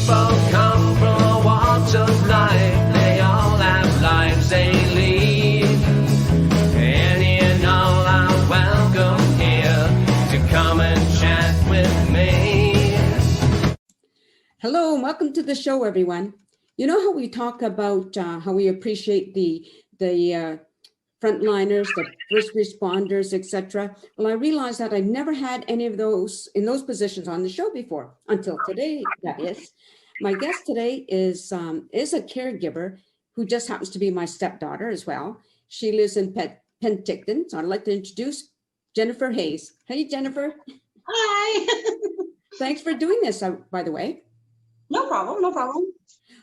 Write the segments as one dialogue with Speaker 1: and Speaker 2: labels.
Speaker 1: People come from all walks of life. They all have lives they lead. Any and all are welcome here to come and chat with me.
Speaker 2: Hello, and welcome to the show, everyone. You know how we talk about how we appreciate the frontliners, the first responders, etc. Well, I realized that I've never had any of those in those positions on the show before, until today, that is. My guest today is a caregiver who just happens to be my stepdaughter as well. She lives in Penticton, so I'd like to introduce Jennifer Hayes. Hey, Jennifer.
Speaker 3: Hi.
Speaker 2: Thanks for doing this, by the way.
Speaker 3: No problem, no problem.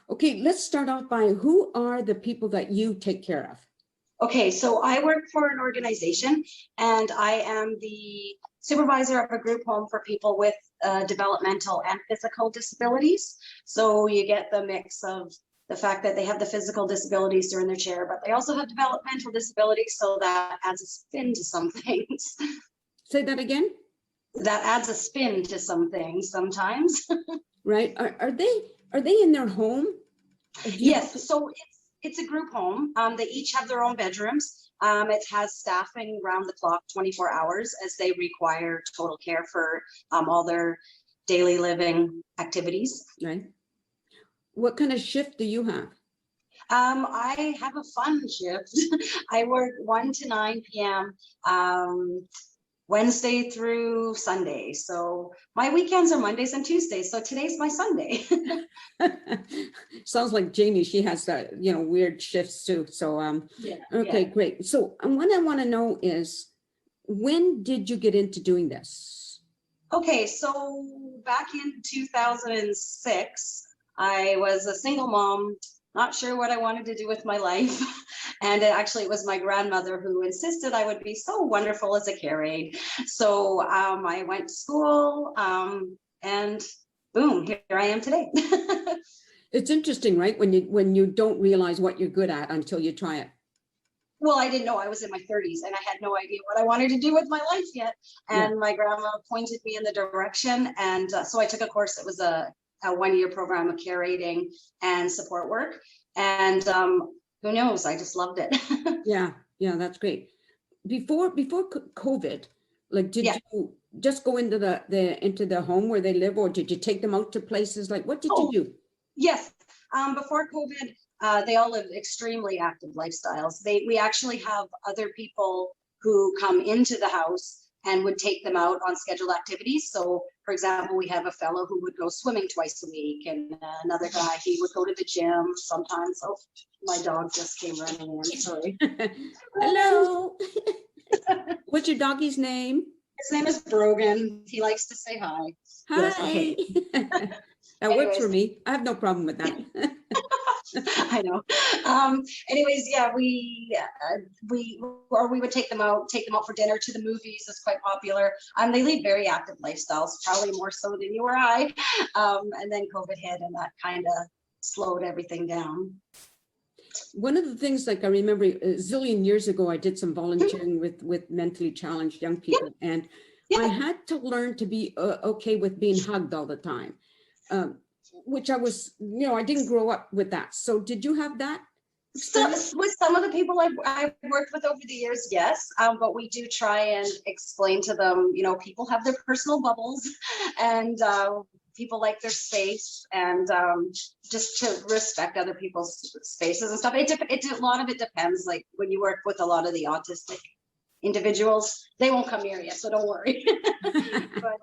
Speaker 2: Okay, let's start off by who are the people that you take care of?
Speaker 3: Okay, so I work for an organization and I am the supervisor of a group home for people with developmental and physical disabilities. So you get the mix of the fact that they have the physical disabilities, they're in their chair, but they also have developmental disabilities, so that adds a spin to some things.
Speaker 2: Say that again?
Speaker 3: That adds a spin to some things sometimes.
Speaker 2: Right. Are they in their home?
Speaker 3: Yes, so it's a group home. They each have their own bedrooms. It has staffing round the clock, 24 hours, as they require total care for all their daily living activities.
Speaker 2: Right. What kind of shift do you have?
Speaker 3: I have a fun shift. I work 1 to 9 p.m. Wednesday through Sunday. So my weekends are Mondays and Tuesdays. So today's my Sunday.
Speaker 2: Sounds like Jamie. She has weird shifts too. So okay, great. So what I want to know is, when did you get into doing this? Okay,
Speaker 3: so back in 2006, I was a single mom, not sure what I wanted to do with my life. And it was my grandmother who insisted I would be so wonderful as a care aide. So I went to school and boom, here I am today.
Speaker 2: It's interesting, right? When you don't realize what you're good at until you try it.
Speaker 3: Well, I didn't know. I was in my 30s and I had no idea what I wanted to do with my life yet. And my grandma pointed me in the direction. And so I took a course that was a 1-year program of care aiding and support work. And who knows? I just loved it.
Speaker 2: Yeah, that's great. Before COVID, like, did you just go into the home where they live, or did you take them out to places? Like, what did you do?
Speaker 3: Yes, before COVID, they all live extremely active lifestyles. We actually have other people who come into the house and would take them out on scheduled activities. So, for example, we have a fellow who would go swimming twice a week, and another guy, he would go to the gym sometimes. Oh, my dog just came running in, sorry.
Speaker 2: Hello. What's your doggy's name?
Speaker 3: His name is Brogan. He likes to say hi.
Speaker 2: Hi.
Speaker 3: Yes, okay.
Speaker 2: That works for me. I have no problem with that.
Speaker 3: I know. Anyways, yeah, we would take them out for dinner, to the movies is quite popular. They lead very active lifestyles, probably more so than you or I. And then COVID hit and that kind of slowed everything down.
Speaker 2: One of the things, like, I remember a zillion years ago, I did some volunteering with mentally challenged young people, and I had to learn to be okay with being hugged all the time. Which I was, I didn't grow up with that. So did you have that?
Speaker 3: So with some of the people I've worked with over the years, yes. But we do try and explain to them, people have their personal bubbles and people like their space, and just to respect other people's spaces and stuff. A lot of it depends. Like when you work with a lot of the autistic individuals, they won't come near you, so don't worry. But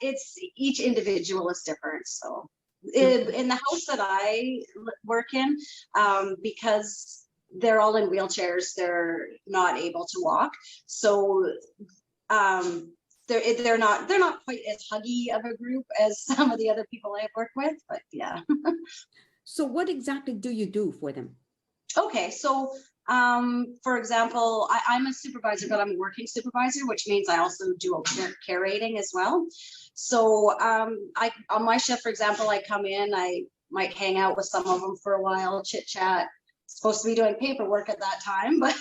Speaker 3: it's each individual is different. So in the house that I work in, because they're all in wheelchairs, they're not able to walk, so they're not quite as huggy of a group as some of the other people I've worked with, but yeah.
Speaker 2: So what exactly do you do for them?
Speaker 3: Okay, so for example, I'm a supervisor, but I'm a working supervisor, which means I also do care rating as well. So on my shift, for example, I come in, I might hang out with some of them for a while, chit chat. Supposed to be doing paperwork at that time, but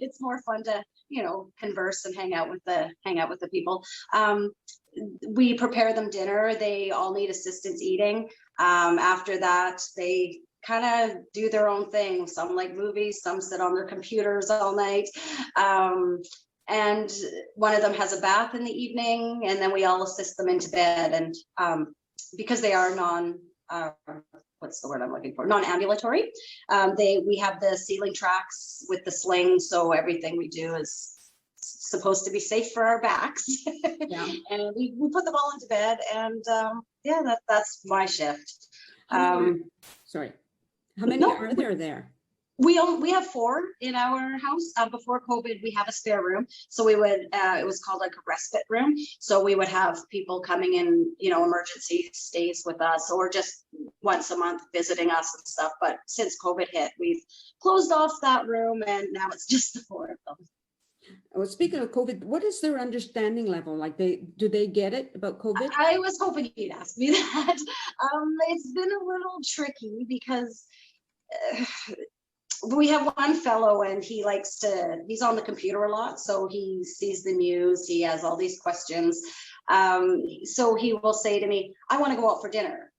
Speaker 3: It's more fun to, converse and hang out with the people. We prepare them dinner. They all need assistance eating. After that, they kind of do their own thing. Some like movies, some sit on their computers all night. And one of them has a bath in the evening, and then we all assist them into bed. And because they are what's the word I'm looking for? Non-ambulatory. We have the ceiling tracks with the sling, so everything we do is supposed to be safe for our backs.
Speaker 2: Yeah.
Speaker 3: And we put them all into bed, and that's my shift.
Speaker 2: Sorry. How many
Speaker 3: No.
Speaker 2: are there?
Speaker 3: We have 4 in our house. Before COVID, we have a spare room. So we would, it was called like a respite room. So we would have people coming in, emergency stays with us, or just once a month visiting us and stuff. But since COVID hit, we've closed off that room, and now it's just the 4 of them.
Speaker 2: Well, speaking of COVID, what is their understanding level? Like do they get it about COVID?
Speaker 3: I was hoping you'd ask me that. It's been a little tricky because we have one fellow, and he's on the computer a lot. So he sees the news, he has all these questions. So he will say to me, I want to go out for dinner.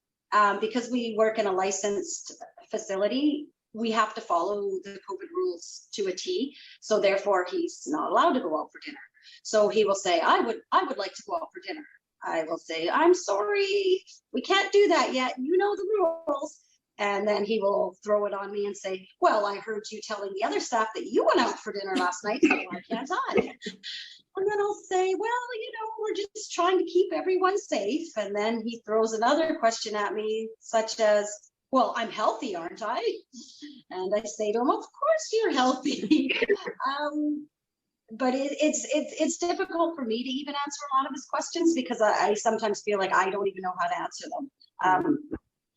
Speaker 3: Because we work in a licensed facility, we have to follow the COVID rules to a T. So therefore he's not allowed to go out for dinner. So he will say, I would like to go out for dinner. I will say, I'm sorry, we can't do that yet. You know the rules. And then he will throw it on me and say, well, I heard you telling the other staff that you went out for dinner last night, so why can't I? And then I'll say, well, we're just trying to keep everyone safe. And then he throws another question at me, such as, well, I'm healthy, aren't I? And I say to him, of course you're healthy. But it's difficult for me to even answer a lot of his questions, because I sometimes feel like I don't even know how to answer them.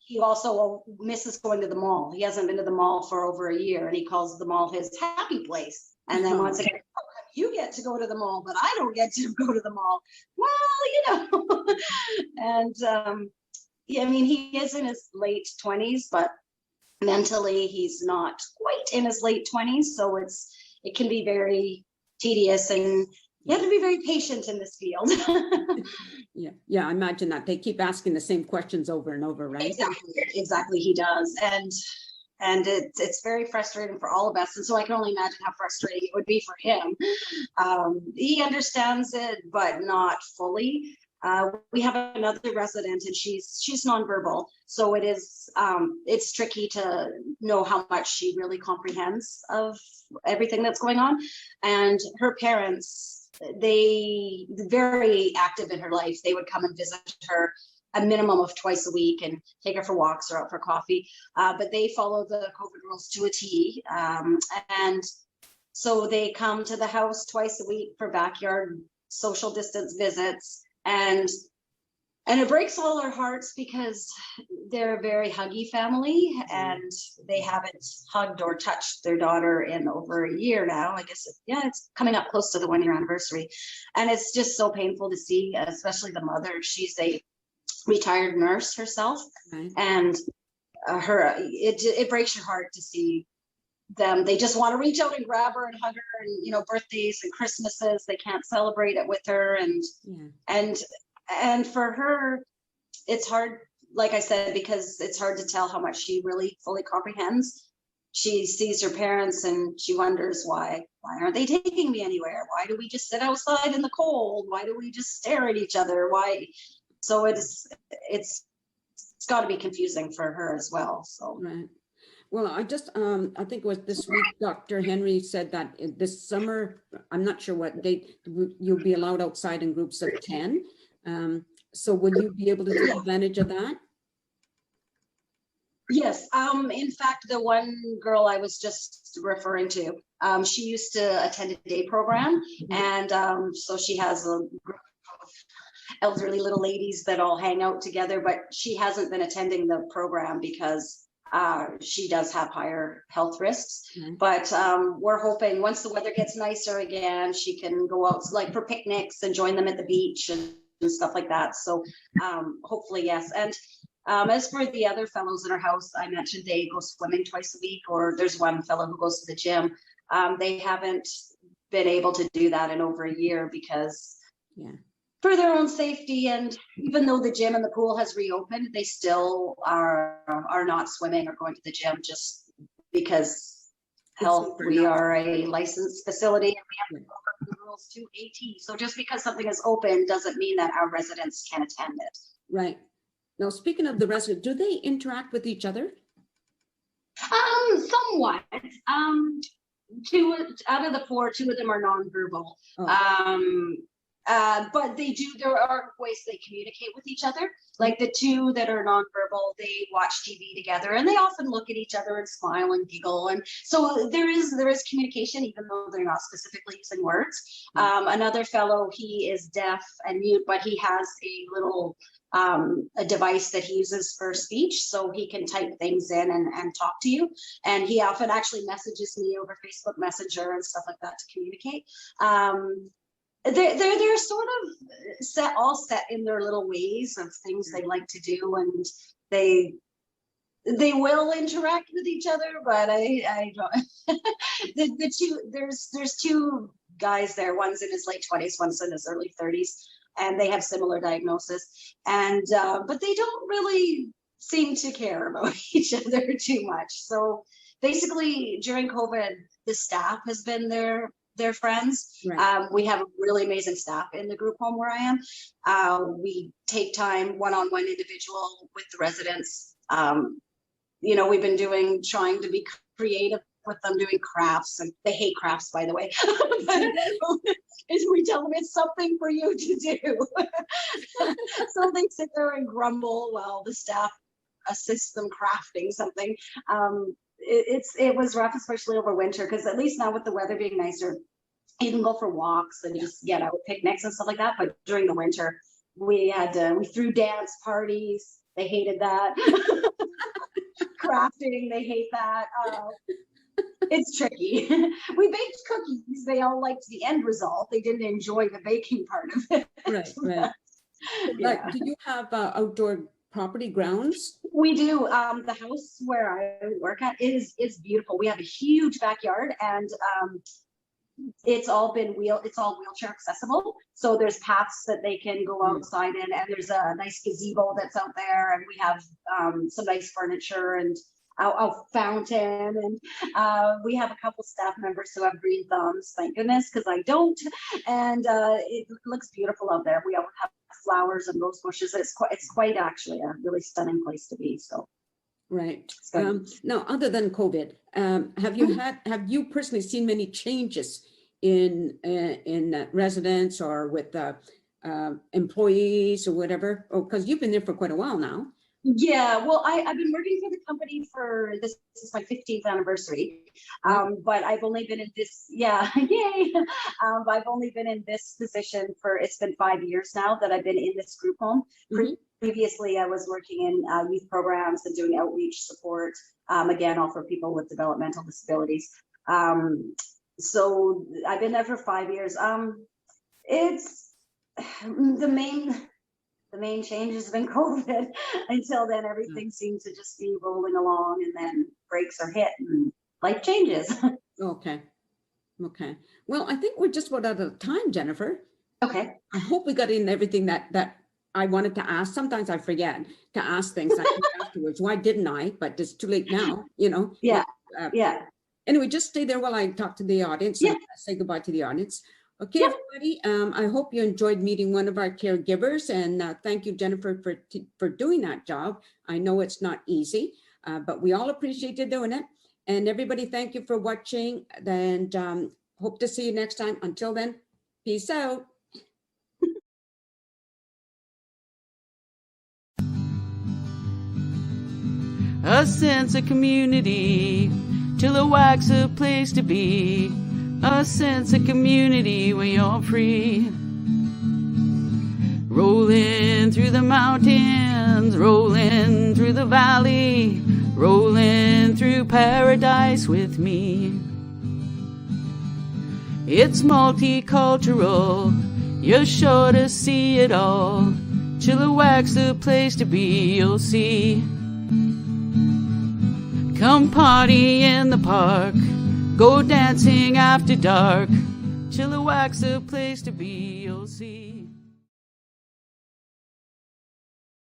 Speaker 3: He also misses going to the mall. He hasn't been to the mall for over a year, and he calls the mall his happy place. And then once again, you get to go to the mall, but I don't get to go to the mall. Well, and I mean, he is in his late 20s, but mentally he's not quite in his late 20s. So it can be very tedious, and you have to be very patient in this field.
Speaker 2: Yeah, I imagine that they keep asking the same questions over and over, right?
Speaker 3: Exactly, he does. And it's very frustrating for all of us. And so I can only imagine how frustrating it would be for him. He understands it, but not fully. We have another resident, and she's nonverbal. So it's tricky to know how much she really comprehends of everything that's going on. And her parents, they very active in her life. They would come and visit her a minimum of twice a week and take her for walks or out for coffee. But they follow the COVID rules to a T. And so they come to the house twice a week for backyard social distance visits. And it breaks all our hearts, because they're a very huggy family, and they haven't hugged or touched their daughter in over a year now. I guess, it's coming up close to the 1-year anniversary. And it's just so painful to see, especially the mother. She's a retired nurse herself.
Speaker 2: Right.
Speaker 3: And it breaks your heart to see them. They just want to reach out and grab her and hug her, and birthdays and Christmases, they can't celebrate it with her. And for her, it's hard, like I said, because it's hard to tell how much she really fully comprehends. She sees her parents and she wonders, why aren't they taking me anywhere? Why do we just sit outside in the cold? Why do we just stare at each other? Why? So it's got to be confusing for her as well. So
Speaker 2: Right. Well, I think it was this week, Dr. Henry said that this summer, I'm not sure what date, you'll be allowed outside in groups of 10. So will you be able to take advantage of that?
Speaker 3: Yes. In fact, the one girl I was just referring to, she used to attend a day program. And so she has a group of elderly little ladies that all hang out together, but she hasn't been attending the program because she does have higher health risks. Mm-hmm. But we're hoping once the weather gets nicer again, she can go out like for picnics and join them at the beach and stuff like that. So hopefully, yes. And as for the other fellows in our house, I mentioned they go swimming twice a week, or there's one fellow who goes to the gym. They haven't been able to do that in over a year because
Speaker 2: Yeah.
Speaker 3: for their own safety, and even though the gym and the pool has reopened, they still are not swimming or going to the gym just because health.
Speaker 2: safer
Speaker 3: We
Speaker 2: not to.
Speaker 3: are a licensed facility and we have to follow the rules to AT. So just because something is open doesn't mean that our residents can attend it.
Speaker 2: Right. Now, speaking of the residents, do they interact with each other?
Speaker 3: Somewhat. Two out of the four, two of them are nonverbal.
Speaker 2: Oh.
Speaker 3: But there are ways they communicate with each other. Like the two that are nonverbal, they watch TV together and they often look at each other and smile and giggle. And so there is communication, even though they're not specifically using words. Another fellow, he is deaf and mute, but he has a little a device that he uses for speech, so he can type things in and talk to you. And he often actually messages me over Facebook Messenger and stuff like that to communicate. They're sort of all set in their little ways of things they like to do, and they will interact with each other, but I don't. the two there's two guys there. One's in his late 20s, one's in his early 30s, and they have similar diagnosis, and but they don't really seem to care about each other too much. So basically, during COVID, the staff has been their friends.
Speaker 2: Right.
Speaker 3: We have a really amazing staff in the group home where I am. We take time one-on-one individual with the residents. We've been trying to be creative with them, doing crafts, and they hate crafts, by the way. But we tell them it's something for you to do. So they sit there and grumble while the staff assists them crafting something. It was rough, especially over winter, because at least now with the weather being nicer, you can go for walks and just get out, picnics and stuff like that. But during the winter, we threw dance parties. They hated that. Crafting, they hate that. It's tricky. We baked cookies. They all liked the end result. They didn't enjoy the baking part of it.
Speaker 2: Right.
Speaker 3: Yeah.
Speaker 2: Do you have outdoor property grounds?
Speaker 3: We do. The house where I work at is beautiful. We have a huge backyard, and it's all wheelchair accessible. So there's paths that they can go outside in, and there's a nice gazebo that's out there, and we have some nice furniture and a fountain, and we have a couple staff members who have green thumbs, thank goodness, because I don't. And it looks beautiful out there. We have flowers and rose bushes. It's quite actually a really stunning place to be. So
Speaker 2: Right. Now, other than COVID, have you personally seen many changes in residents or with employees or whatever? Oh, because you've been there for quite a while now.
Speaker 3: Yeah, well, I've been working for the company for this is my 15th anniversary, but I've only been in this, yay. I've only been in this position it's been 5 years now that I've been in this group home.
Speaker 2: Mhm.
Speaker 3: Previously, I was working in youth programs and doing outreach support, again, all for people with developmental disabilities. So I've been there for 5 years. It's the main change has been COVID. Until then, everything seems to just be rolling along, and then breaks are hit and life changes.
Speaker 2: Okay. Well, I think we're just about out of time, Jennifer.
Speaker 3: Okay.
Speaker 2: I hope we got in everything that I wanted to ask. Sometimes I forget to ask things afterwards. Why didn't I? But it's too late now,
Speaker 3: Yeah.
Speaker 2: Yeah. Anyway, just stay there while I talk to the audience.
Speaker 3: Yeah.
Speaker 2: And say goodbye to the audience. Okay, everybody. I hope you enjoyed meeting one of our caregivers, and thank you, Jennifer, for doing that job. I know it's not easy, but we all appreciate you doing it. And everybody, thank you for watching, and hope to see you next time. Until then, peace out.
Speaker 4: A sense of community, Chilliwack's a place to be. A sense of community when you're free. Rolling through the mountains, rolling through the valley, rolling through paradise with me. It's multicultural, you're sure to see it all. Chilliwack's the place to be, you'll see. Come party in the park, Go dancing after dark. Chilliwack's a place to be, you'll see.